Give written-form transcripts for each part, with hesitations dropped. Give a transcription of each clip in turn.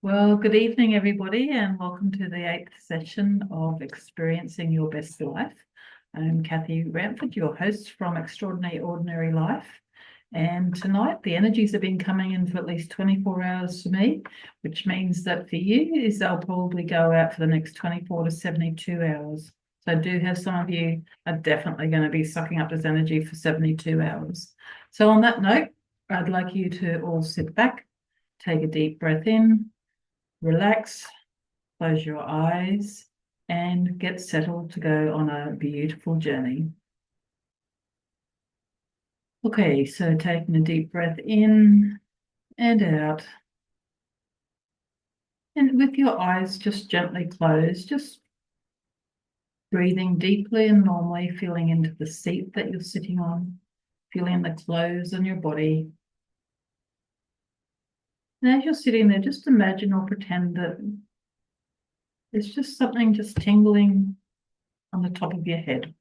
Well, good evening, everybody, and welcome to the eighth session of Experiencing Your Best Life. I'm Kathy Ramford, your host from Extraordinary Ordinary Life. And tonight, the energies have been coming in for at least 24 hours for me, which means that for you is they'll probably go out for the next 24 to 72 hours. So I do have some of you are definitely going to be sucking up this energy for 72 hours. So on that note, I'd like you to all sit back, take a deep breath in, relax, close your eyes, and get settled to go on a beautiful journey. Okay, so taking a deep breath in and out. And with your eyes just gently closed, just breathing deeply and normally, feeling into the seat that you're sitting on, feeling the clothes on your body. And as you're sitting there, just imagine or pretend that there's just something just tingling on the top of your head.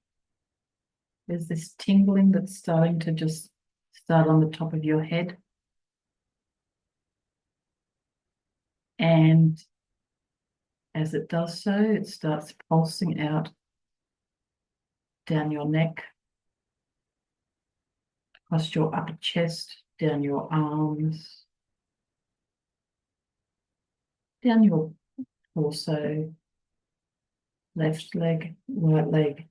There's this tingling that's starting to just start on the top of your head. And as it does so, it starts pulsing out down your neck, across your upper chest, down your arms, down your torso, left leg, right leg.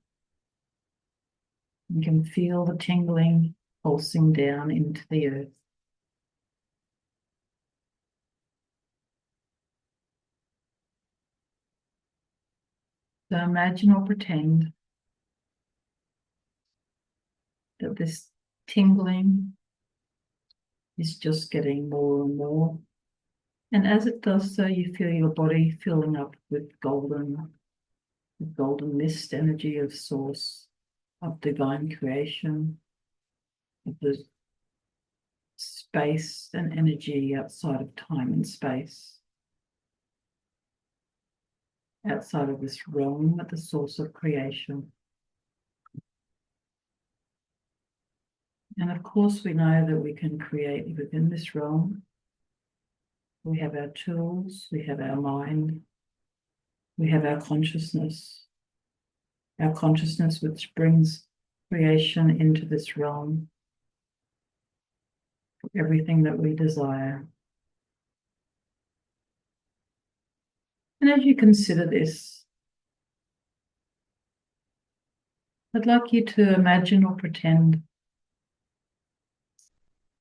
You can feel the tingling pulsing down into the earth. So imagine or pretend that this tingling is just getting more and more. And as it does so, you feel your body filling up with golden mist energy of source, of divine creation, of the space and energy outside of time and space, outside of this realm at the source of creation. And of course, we know that we can create within this realm. We have our tools, we have our mind, we have our consciousness which brings creation into this realm, everything that we desire. And as you consider this, I'd like you to imagine or pretend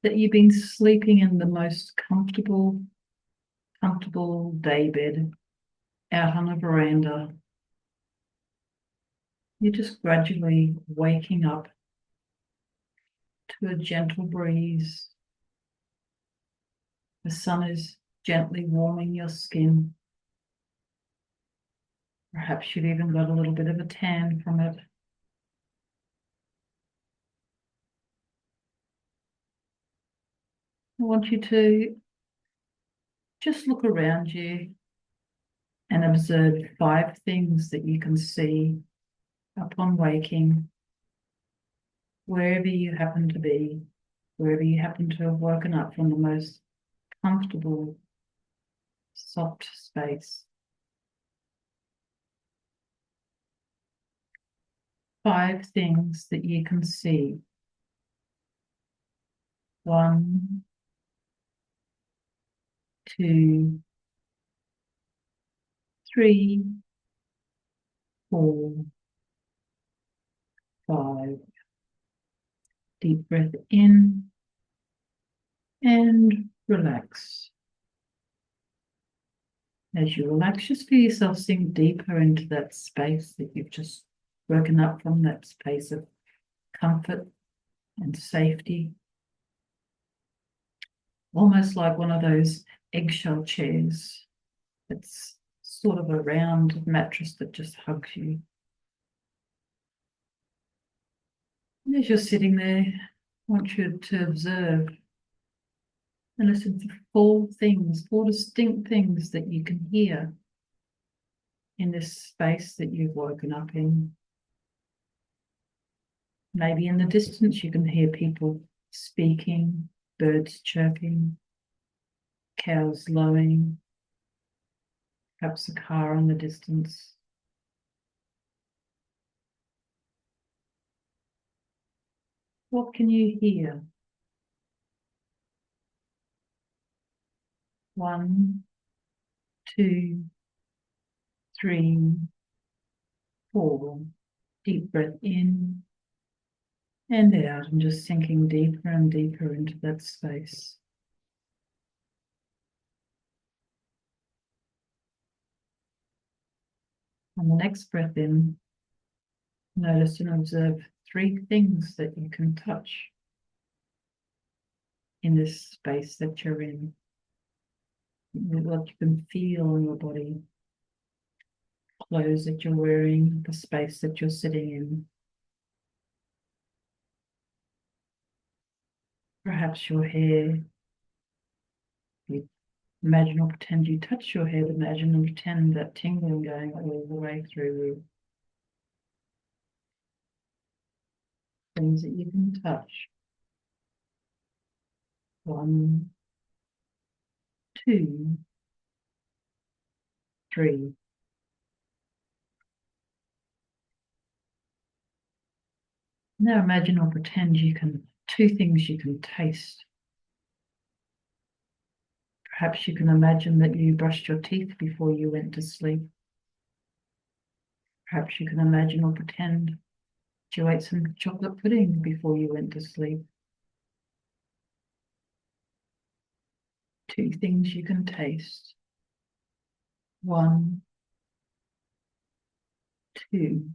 that you've been sleeping in the most comfortable daybed out on a veranda. You're just gradually waking up to a gentle breeze. The sun is gently warming your skin. Perhaps you've even got a little bit of a tan from it. I want you to just look around you and observe 5 things that you can see upon waking, wherever you happen to be, wherever you happen to have woken up from the most comfortable, soft space. 5 things that you can see. 1, 2, 3, 4, 5. Deep breath in and relax. As you relax, just feel yourself sink deeper into that space that you've just woken up from, that space of comfort and safety. Almost like one of those eggshell chairs. It's sort of a round mattress that just hugs you. And as you're sitting there, I want you to observe and listen for 4 distinct things that you can hear in this space that you've woken up in. Maybe in the distance you can hear people speaking, birds chirping, cows lowing, perhaps a car in the distance. What can you hear? 1, 2, 3, 4. Deep breath in and out, and just sinking deeper and deeper into that space. On the next breath in, notice and observe 3 things that you can touch in this space that you're in, what you can feel in your body, clothes that you're wearing, the space that you're sitting in. Perhaps your hair. You imagine or pretend you touch your hair, imagine and pretend that tingling going all the way through. Things that you can touch. 1, 2, 3. Now imagine or pretend you can, 2 things you can taste. Perhaps you can imagine that you brushed your teeth before you went to sleep. Perhaps you can imagine or pretend that you ate some chocolate pudding before you went to sleep. 2 things you can taste. 1, 2.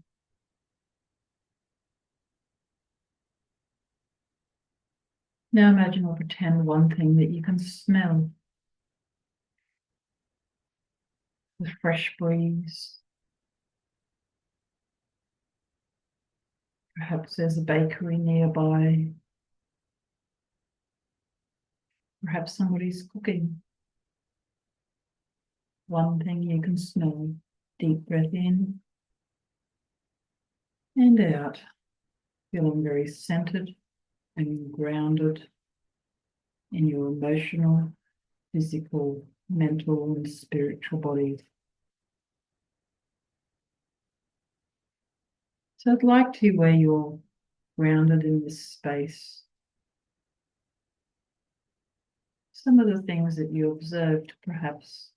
Now imagine or pretend 1 thing that you can smell. The fresh breeze. Perhaps there's a bakery nearby. Perhaps somebody's cooking. 1 thing you can smell. Deep breath in and out, feeling very centered and grounded in your emotional, physical, mental, and spiritual bodies. So I'd like to, where you're grounded in this space, some of the things that you observed perhaps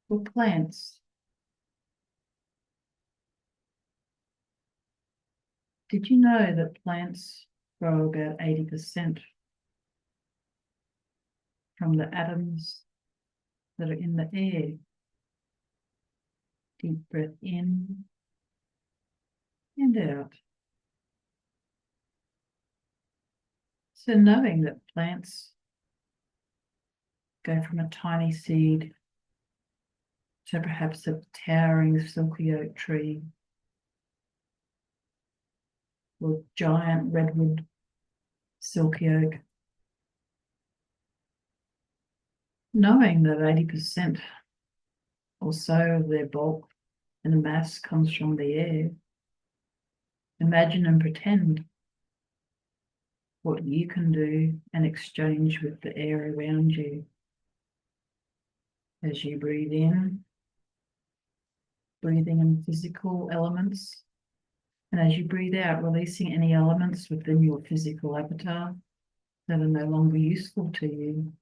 were plants. Did you know that plants grow about 80% from the atoms that are in the air? Deep breath in and out. So knowing that plants go from a tiny seed to perhaps a towering silky oak tree or giant redwood silky oak. Knowing that 80% or so of their bulk and mass comes from the air, imagine and pretend what you can do and exchange with the air around you. As you breathe in, breathing in physical elements, and as you breathe out, releasing any elements within your physical avatar that are no longer useful to you.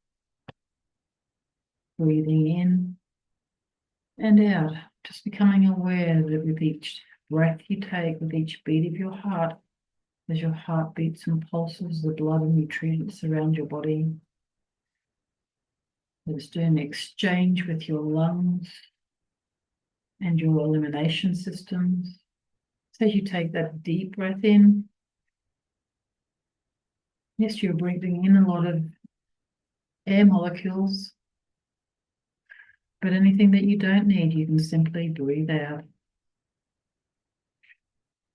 Breathing in and out, just becoming aware that with each breath you take, with each beat of your heart, as your heart beats and pulses the blood and nutrients around your body, it's doing the exchange with your lungs and your elimination systems. So as you take that deep breath in, yes, you're breathing in a lot of air molecules, but anything that you don't need, you can simply breathe out.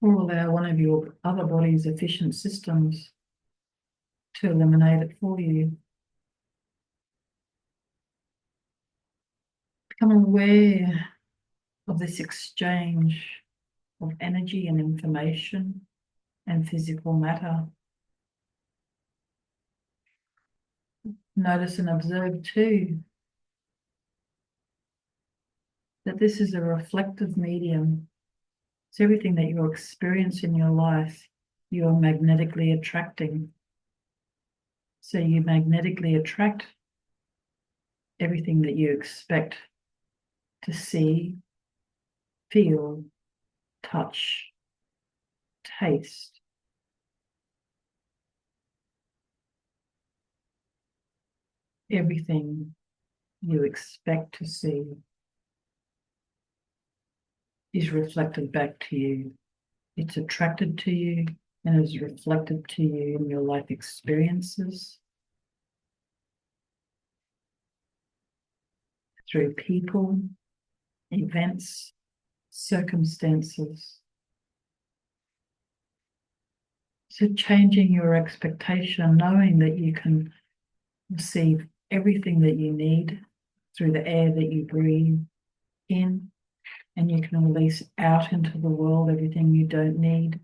Or allow one of your other body's efficient systems to eliminate it for you. Become aware of this exchange of energy and information and physical matter. Notice and observe too that this is a reflective medium. So everything that you experience in your life, you are magnetically attracting. So you magnetically attract everything that you expect to see, feel, touch, taste. Everything you expect to see is reflected back to you. It's attracted to you and is reflected to you in your life experiences, through people, events, circumstances. So changing your expectation, knowing that you can receive everything that you need through the air that you breathe in, and you can release out into the world everything you don't need.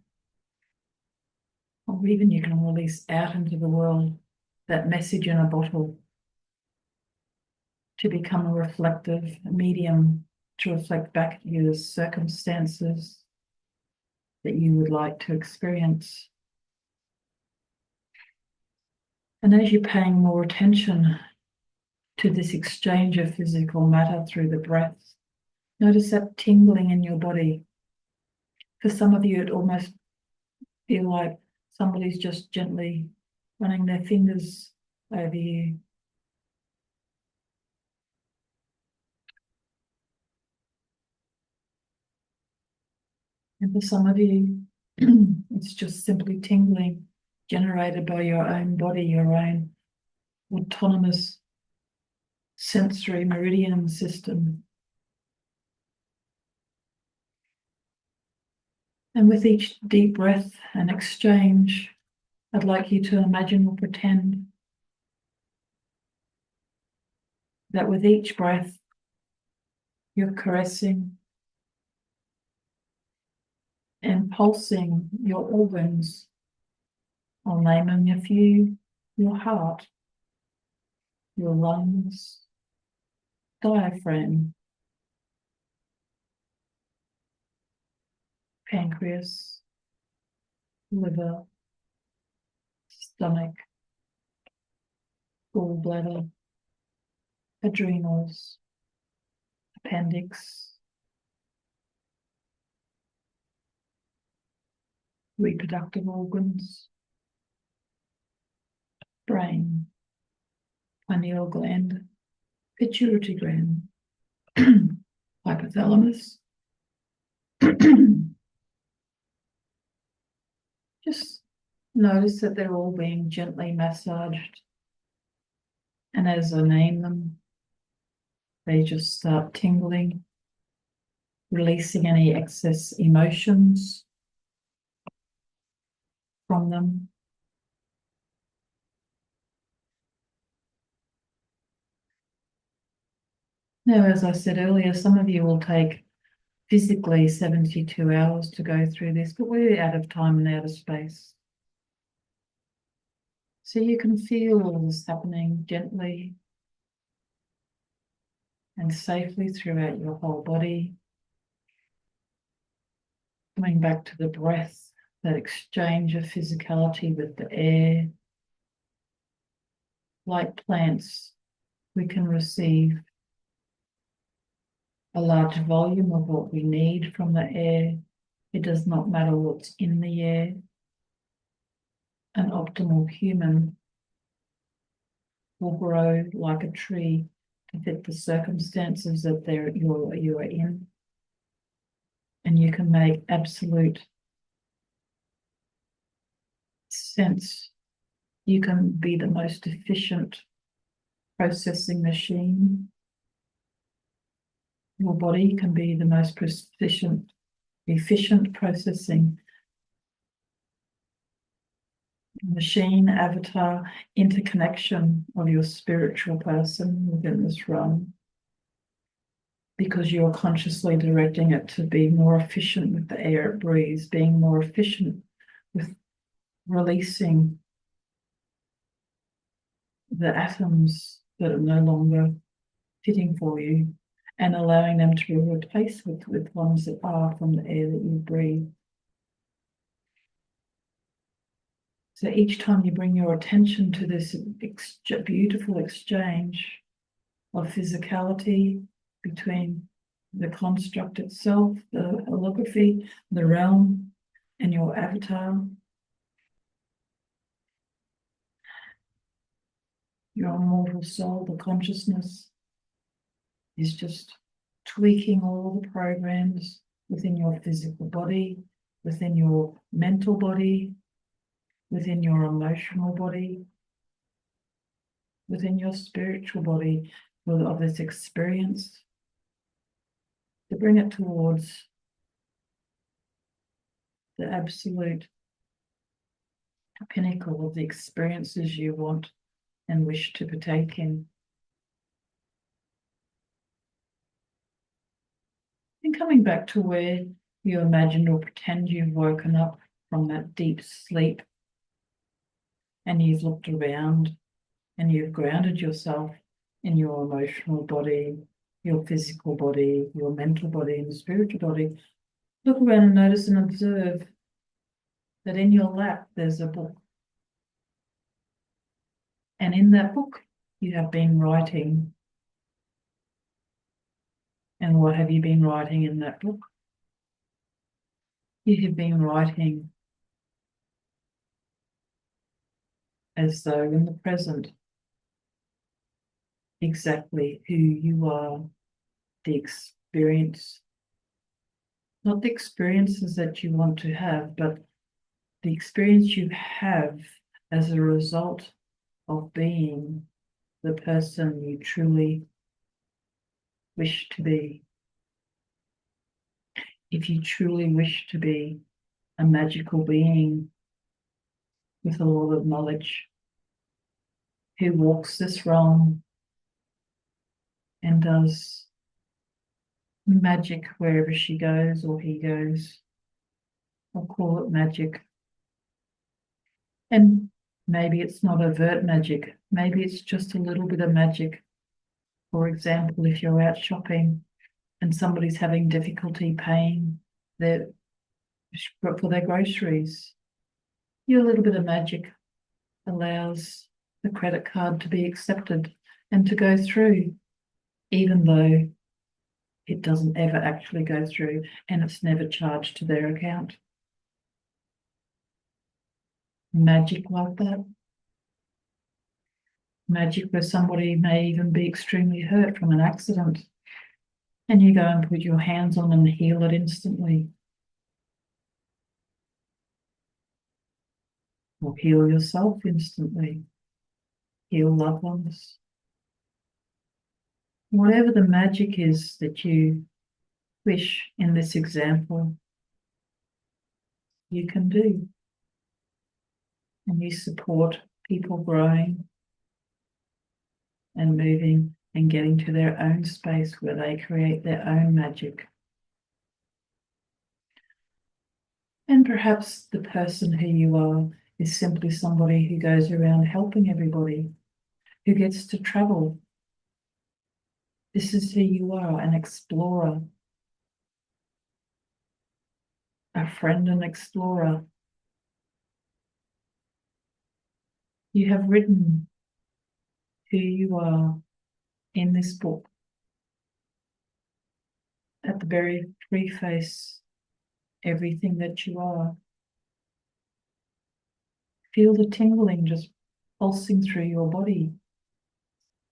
Or even you can release out into the world that message in a bottle to become a reflective medium to reflect back at you the circumstances that you would like to experience. And as you're paying more attention to this exchange of physical matter through the breath, notice that tingling in your body. For some of you, it almost feels like somebody's just gently running their fingers over you. And for some of you, it's just simply tingling generated by your own body, your own autonomous sensory meridian system. And with each deep breath and exchange, I'd like you to imagine or pretend that with each breath, you're caressing and pulsing your organs. I'll name them a few: your heart, your lungs, diaphragm, pancreas, liver, stomach, gallbladder, adrenals, appendix, reproductive organs, brain, pineal gland, pituitary gland, hypothalamus. Just notice that they're all being gently massaged. And as I name them, they just start tingling, releasing any excess emotions from them. Now, as I said earlier, some of you will take physically 72 hours to go through this, but we're out of time and out of space. So you can feel all this happening gently and safely throughout your whole body. Coming back to the breath, that exchange of physicality with the air. Like plants, we can receive a large volume of what we need from the air. It does not matter what's in the air. An optimal human will grow like a tree to fit the circumstances that you are in. And you can make absolute sense. You can be the most efficient processing machine. Your body can be the most efficient processing machine, avatar, interconnection of your spiritual person within this realm, because you're consciously directing it to be more efficient with the air it breathes, being more efficient with releasing the atoms that are no longer fitting for you, and allowing them to be replaced with ones that are from the air that you breathe. So each time you bring your attention to this beautiful exchange of physicality between the construct itself, the holography, the realm, and your avatar, your immortal soul, the consciousness, is just tweaking all the programs within your physical body, within your mental body, within your emotional body, within your spiritual body of this experience, to bring it towards the absolute pinnacle of the experiences you want and wish to partake in. And coming back to where you imagined or pretend you've woken up from that deep sleep, and you've looked around and you've grounded yourself in your emotional body, your physical body, your mental body, and spiritual body. Look around and notice and observe that in your lap there's a book. And in that book you have been writing. And what have you been writing in that book? You have been writing as though in the present exactly who you are, the experience, not the experiences that you want to have, but the experience you have as a result of being the person you truly wish to be. If you truly wish to be a magical being with a lot of knowledge, who walks this realm and does magic wherever she goes or he goes, I'll call it magic. And maybe it's not overt magic, maybe it's just a little bit of magic. For example, if you're out shopping and somebody's having difficulty paying for their groceries, your little bit of magic allows the credit card to be accepted and to go through, even though it doesn't ever actually go through and it's never charged to their account. Magic like that. Magic where somebody may even be extremely hurt from an accident, and you go and put your hands on and heal it instantly. Or heal yourself instantly. Heal loved ones. Whatever the magic is that you wish in this example, you can do. And you support people growing and moving and getting to their own space where they create their own magic. And perhaps the person who you are is simply somebody who goes around helping everybody, who gets to travel. This is who you are, an explorer, a friend and explorer. You have written who you are in this book. At the very preface, everything that you are. Feel the tingling just pulsing through your body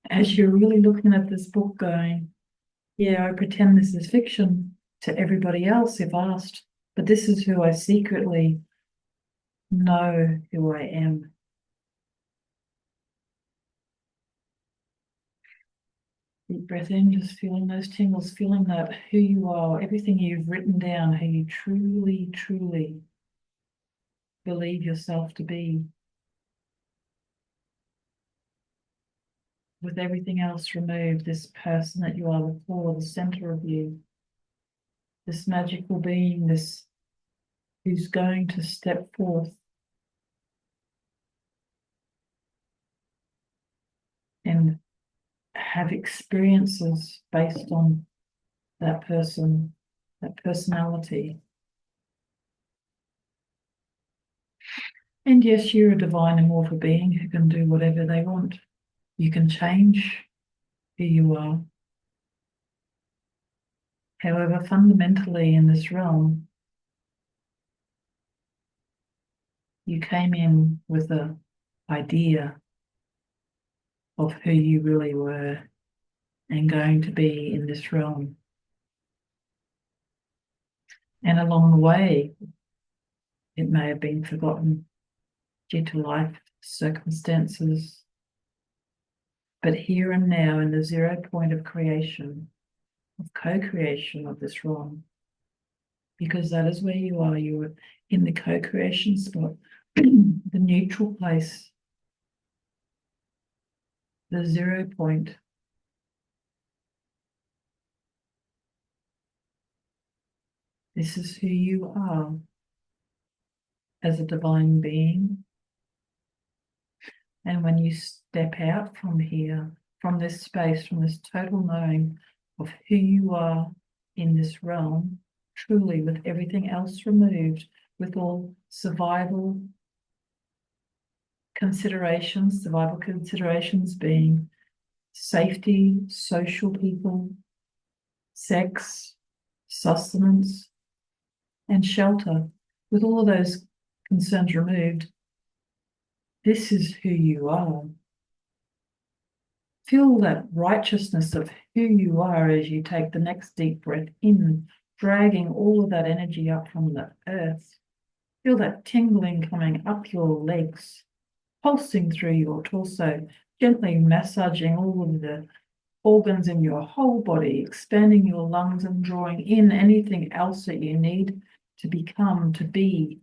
as you're really looking at this book going, yeah, I pretend this is fiction to everybody else if asked, but this is who I secretly know who I am. Deep breath in, just feeling those tingles, feeling that who you are, everything you've written down, who you truly, truly believe yourself to be. With everything else removed, this person that you are, the core, the center of you, this magical being, this who's going to step forth and have experiences based on that person, that personality. And yes, you're a divine immortal being who can do whatever they want. You can change who you are. However, fundamentally in this realm, you came in with an idea of who you really were and going to be in this realm. And along the way, it may have been forgotten due to life circumstances. But here and now, in the 0 point of creation, of co-creation of this realm, because that is where you are in the co-creation spot, the neutral place, the 0 point. This is who you are as a divine being. And when you step out from here, from this space, from this total knowing of who you are in this realm, truly with everything else removed, with all survival considerations being safety, social people, sex, sustenance, and shelter, with all of those concerns removed, this is who you are. Feel that righteousness of who you are as you take the next deep breath in, dragging all of that energy up from the earth. Feel that tingling coming up your legs, pulsing through your torso, gently massaging all of the organs in your whole body, expanding your lungs and drawing in anything else that you need to become, to be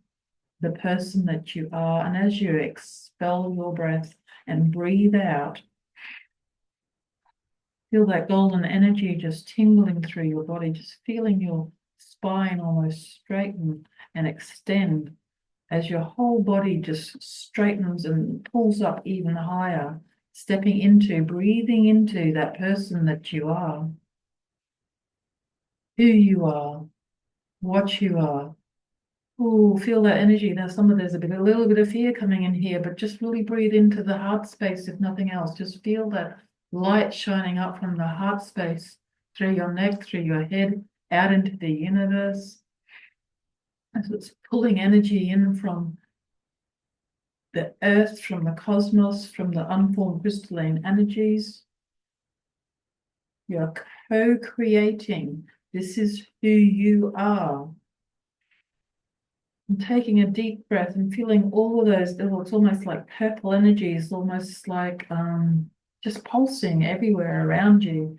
the person that you are. And as you expel your breath and breathe out, feel that golden energy just tingling through your body, just feeling your spine almost straighten and extend as your whole body just straightens and pulls up even higher, stepping into, breathing into that person that you are, who you are, what you are. Oh, feel that energy. Now, there's a little bit of fear coming in here, but just really breathe into the heart space, if nothing else. Just feel that light shining up from the heart space through your neck, through your head, out into the universe. As it's pulling energy in from the earth, from the cosmos, from the unformed crystalline energies. You're co-creating. This is who you are. And taking a deep breath and feeling all of those, it's almost like purple energies, almost like just pulsing everywhere around you.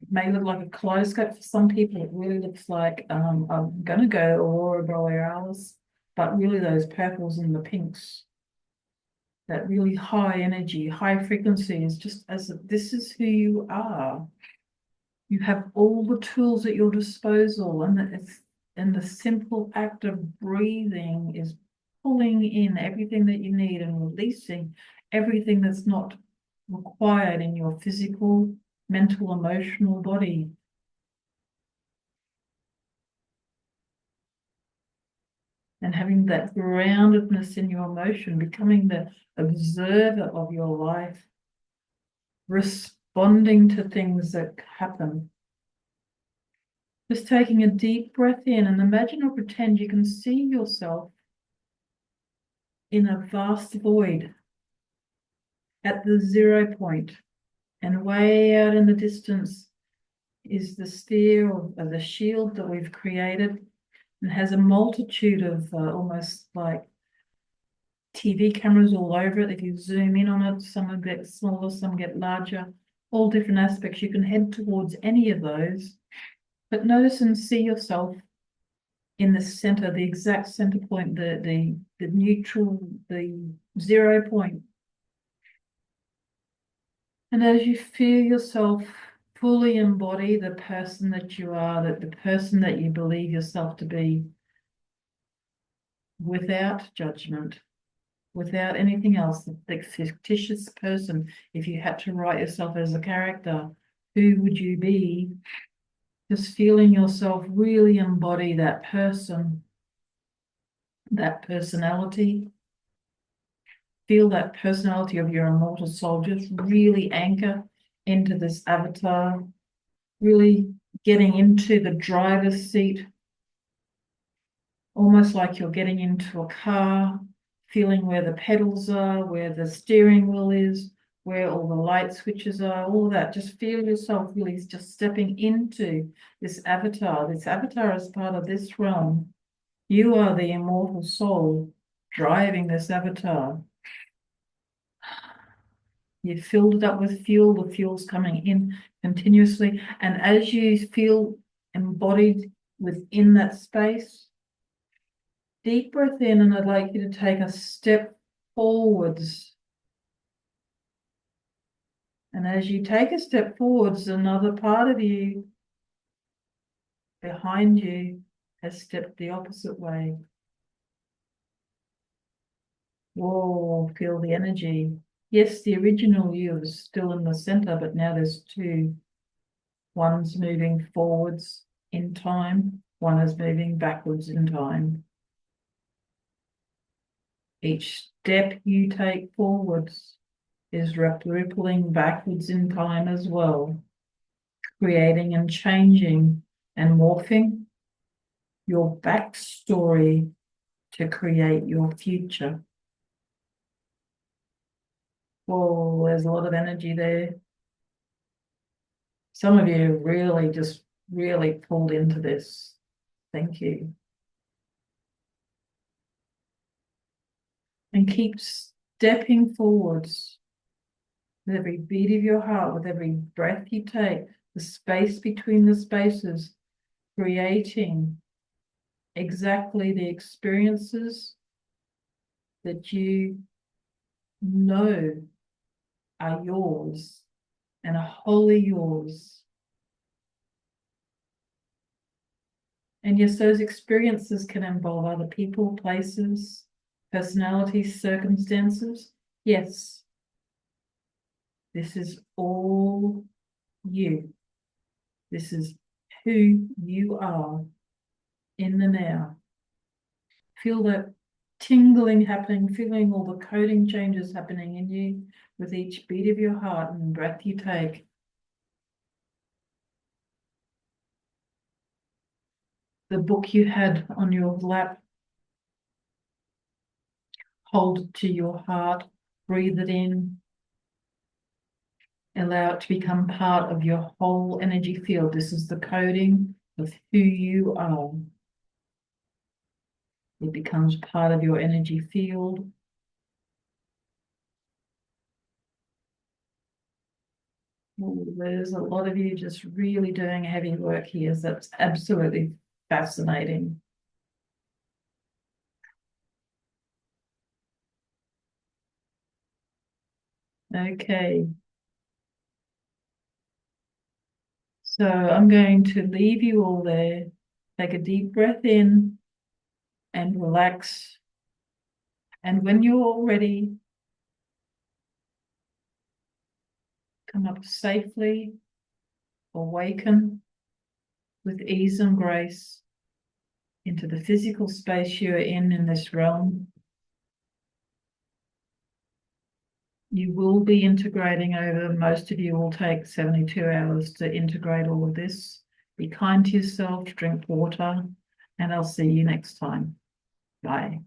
It may look like a kaleidoscope for some people. It really looks like, I'm going to go Aurora Borealis, but really those purples and the pinks, that really high energy, high frequency is just this is who you are. You have all the tools at your disposal, and the simple act of breathing is pulling in everything that you need and releasing everything that's not required in your physical, mental, emotional body. And having that groundedness in your emotion, becoming the observer of your life, responding to things that happen. Just taking a deep breath in and imagine or pretend you can see yourself in a vast void at the 0 point, and way out in the distance is the sphere or the shield that we've created, and has a multitude of almost like TV cameras all over it. If you zoom in on it, some get smaller, some get larger, all different aspects. You can head towards any of those, but notice and see yourself in the center, the exact center point, the neutral, the 0 point. And as you feel yourself fully embody the person that you are, that the person that you believe yourself to be, without judgment, without anything else, the fictitious person, if you had to write yourself as a character, who would you be? Just feeling yourself really embody that person, that personality. Feel that personality of your immortal soul just really anchor into this avatar, really getting into the driver's seat, almost like you're getting into a car, feeling where the pedals are, where the steering wheel is, where all the light switches are, all that. Just feel yourself really just stepping into this avatar. This avatar is part of this realm. You are the immortal soul driving this avatar. You've filled it up with fuel, the fuel's coming in continuously. And as you feel embodied within that space, deep breath in, and I'd like you to take a step forwards. And as you take a step forwards, another part of you behind you has stepped the opposite way. Whoa, feel the energy. Yes, the original you is still in the center, but now there's two. One's moving forwards in time, one is moving backwards in time. Each step you take forwards is rippling backwards in time as well, creating and changing and morphing your backstory to create your future. Oh, there's a lot of energy there. Some of you really just really pulled into this. Thank you. And keep stepping forwards with every beat of your heart, with every breath you take, the space between the spaces, creating exactly the experiences that you know are yours and are wholly yours. And yes, those experiences can involve other people, places, personalities, circumstances. Yes, this is all you. This is who you are in the now. Feel that tingling happening, feeling all the coding changes happening in you with each beat of your heart and breath you take. The book you had on your lap, hold it to your heart, breathe it in, allow it to become part of your whole energy field. This is the coding of who you are. It becomes part of your energy field. Ooh, there's a lot of you just really doing heavy work here. So that's absolutely fascinating. Okay. So I'm going to leave you all there. Take a deep breath in and relax. And when you're all ready, come up safely, awaken with ease and grace into the physical space you're in this realm. You will be integrating over, most of you will take 72 hours to integrate all of this. Be kind to yourself, drink water, and I'll see you next time. Bye.